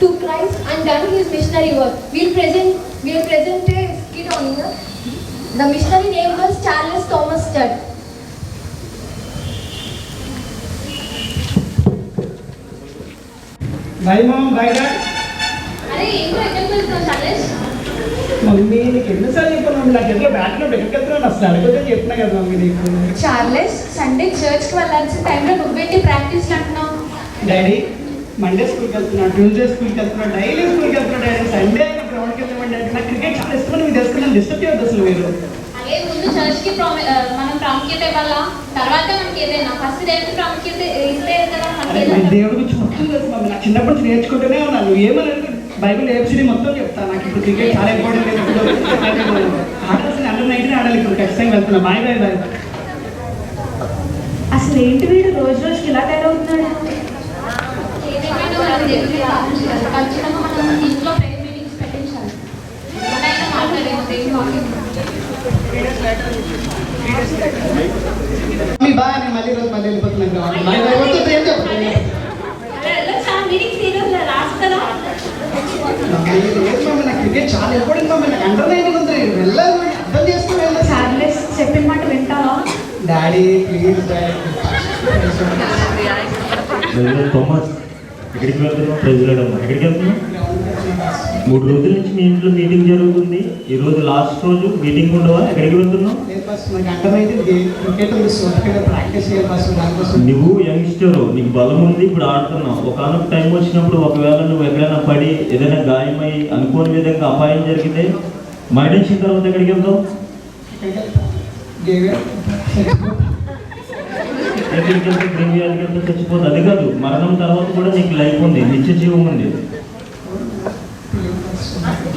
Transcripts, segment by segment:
to Christ and done his missionary work. We'll present a skit on here. The missionary name was Charles Thomas Studd. Bye mom, bye dad. అరే ఏంటో ఎక్కడికి వెళ్తున్నావు Charles? Mummy నీకు ఎన్నిసార్లు చెప్పాను mummy, నాకు ఎట్లా బ్యాట్లో ఎక్కడికి వెళ్తున్నాను అసలు అడగొద్దని చెప్పినా కదా మమ్మీ నీకు. చార్లెస్, సండే చర్చ్కి వెళ్ళాల్సిన టైంలో నువ్వేంటి ప్రాక్టీస్ అంటున్నావు? డాడీ మండే స్కూల్కి వెళ్తున్నాను, ట్యూస్డే స్కూల్కి వెళ్తున్నాను, డైలీ స్కూల్కి వెళ్తున్నాను డాడీ. సండే గ్రౌండ్కి వెళ్తామండి డాడీ. నాకు క్రికెట్ చాలా ఇష్టం, మీరు తెలుసుకున్నాను డిస్టర్బ్ చేయొద్దు అసలు మీరు. అదే ముందు చర్చ్కి మనం ప్రాముఖ్యత ఇవ్వాలా, తర్వాత మనకి ఏదైనా ఫస్ట్ దేవుడికి ప్రాముఖ్యత ఇస్తే కదా మనకి. దేవుడి గురించి మొత్తం తెలుసు మమ్మీ, నాకు చిన్నప్పటి నుంచి నేర్చుకుంటూనే ఉన్నాను. ఏమని బైబిల్ ఏబిసిడి మొత్తం చెప్తాను. నాకు ఇప్పుడు క్రికెట్ చాలా ఇంపార్టెంట్. ఇప్పుడు ఆడాల్సిన అండర్-19 ఆడాలి, ఇప్పుడు ఖచ్చితంగా వెళ్తున్నా. Bye bye bye. అసలు ఏంటి వీడు రోజు రోజుకి ఇలా తయారవుతున్నాడు? ఖచ్చితంగా మనం ఇంట్లో ప్రేయర్ మీటింగ్స్ పెట్టించాలి. బాయ్, నేను మళ్ళీ రోజు మళ్ళీ వెళ్ళిపోతున్నాను. Bye bye. నాకు క్రికెట్ చాలా ఇంపార్టెంట్ మమ్మీ, నాకు అండర్-19 ఉంది, వెళ్ళాలి, అర్థం చేసుకుని వెళ్ళాలి. చార్లెస్ చెప్పిన మాట వింటావా? Daddy please daddy. థామస్ ఎక్కడికి వెళ్తున్నావు? ప్రెసిడెంట్ ఎక్కడికి వెళ్తున్నావు? 3 రోజుల నుంచి మీ ఇంట్లో మీటింగ్ జరుగుతుంది. ఈ రోజు లాస్ట్ రోజు మీటింగ్ ఉండవా? ఎక్కడికి వెళ్తున్నావు? నువ్వు యంగ్స్టర్, నీకు బలం ఉంది, ఇప్పుడు ఆడుతున్నావు. ఒకనొక టైం వచ్చినప్పుడు ఒకవేళ నువ్వు ఎక్కడైనా పడి ఏదైనా గాయమై అనుకోని విధంగా అపాయం జరిగితే మరణించిన తర్వాత ఎక్కడికి వెళ్తావు? ఎక్కడికి వెళ్తే గ్రేవ్యార్డ్కి వెళ్తే చచ్చిపోతుంది. అది కాదు, మరణం తర్వాత కూడా నీకు లైఫ్ ఉంది, నిత్య జీవం ఉంది.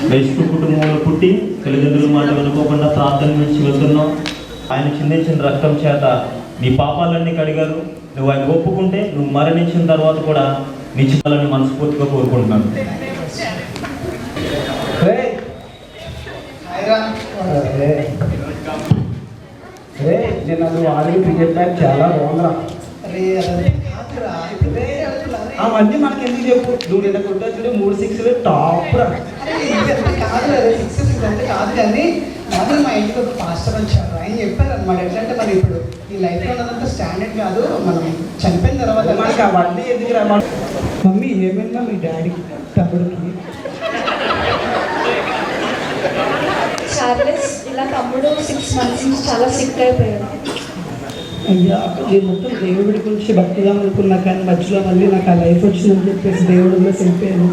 క్రైస్తవ కుటుంబంలో పుట్టి తల్లిదండ్రుల మాట వినుకోకుండా ప్రార్థన నుంచి వెళ్తున్నావు. ఆయన చిందించిన రక్తం చేత నీ పాపాలన్నీ కడిగారు. నువ్వు ఆయన ఒప్పుకుంటే నువ్వు మరణించిన తర్వాత కూడా నిత్యాలని మనస్ఫూర్తిగా కోరుకుంటున్నాను. నేను అది ఆడి క్రికెట్ మ్యాచ్ చాలా బాగుందిరా. అవన్నీ మనకి ఎందుకు చెప్పు, నువ్వు నిన్న కొట్టొచ్చు 3 6 టాప్ రా. కాదు అదే 6 అంటే కాదు, కానీ మాది మా ఇంట్లో పాస్టర్ వచ్చారు, ఆయన చెప్పారు అనమాట. ఎట్లంటే మరి ఇప్పుడు ఈ లైఫ్లో ఉన్నదంతా స్టాండర్డ్ కాదు, మనం చనిపోయిన తర్వాత మనకి అవన్నీ ఎందుకు రా. మమ్మీ ఏమైనా మీ డాడీకి తమ్ముడికి? చార్లెస్ ఇలా తమ్ముడు 6 months నుంచి చాలా సిక్ అయిపోయాడు. అయ్యా నేను మొత్తం దేవుడి గురించి భక్తిగా అనుకున్నా, కానీ మధ్యలో మళ్ళీ నాకు ఆ లైఫ్ వచ్చిందని చెప్పేసి దేవుడిలో చనిపోయాను.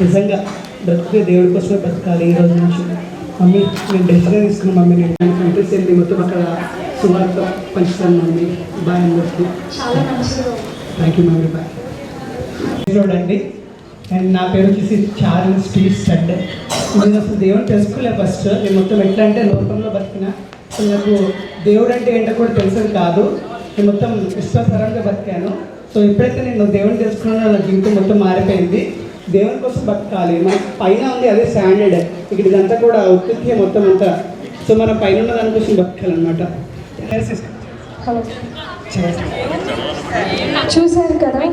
నిజంగా బ్రతికే దేవుడి కోసమే బ్రతకాలి ఈ రోజు నుంచి. మమ్మీ నేను డెసిషన్ తీసుకున్నాను మమ్మీ, నేను ఇంట్రెస్ట్ వెళ్ళి మొత్తం అక్కడ సువార్త పంచుతాను మమ్మీ. బాయ్ అందరికీ. చాలా మంచిగా. Thank you mummy, bye. చూడండి, అండ్ నా పేరు వచ్చేసి చార్లెస్ టీ స్టడ్. నేను అసలు దేవుని తెలుసుకోలేదు ఫస్ట్. నేను మొత్తం ఎట్లా అంటే లోకంలో బతికిన, అసలు నాకు దేవుడు అంటే ఏంటో కూడా తెలిసేది కాదు. నేను మొత్తం విశ్వాసరంగా బతికాను. సో ఎప్పుడైతే నేను దేవుని తెలుసుకున్నానో నా జీవితం మొత్తం మారిపోయింది. దేవుని కోసం బతకాలి, మనకు పైన ఉంది అదే స్టాండర్డ్. ఇక్కడ ఇదంతా కూడా ఉత్పత్తి మొత్తం అంతా. సో మనం పైన ఉన్న దానికోసం బతకాలన్నమాట. చూసారు కదా,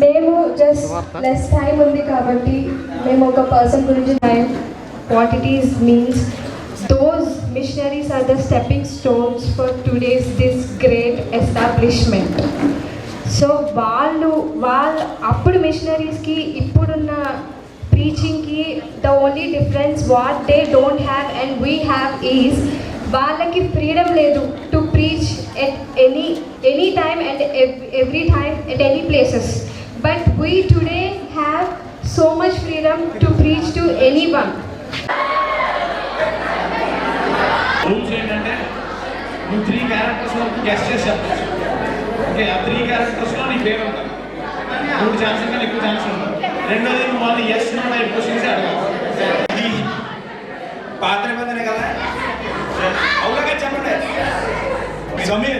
మేము జస్ట్ లెస్ టైం ఉంది కాబట్టి మేము ఒక పర్సన్ గురించి time what it is means. Those missionaries are the stepping stones for today's this great establishment. So వాళ్ళు అప్పుడు మిషనరీస్కి ఇప్పుడున్న ప్రీచింగ్కి the only difference what they don't have and we have is వాళ్ళకి ఫ్రీడమ్ లేదు to preach at any time and every time at any places. But we today have so much freedom to preach to anyone. Rules ఏంటంటే నువ్వు 3 క్యారెక్టర్స్లో guest చేసి చెప్పచ్చు. Okay, ఆ 3 క్యారెక్టర్స్లో నీ పేరు ఉంటుంది. 3 ఛాన్సెస్ కానీ ఎక్కువ ఛాన్సెస్ ఉంటుంది. రెండోది నువ్వు వాళ్ళు ఎస్ నో టైప్ క్వశ్చన్స్ అడగాలి. ఇది పాత నిబంధనే కదా, అవులాగా చెప్పండి. సమయం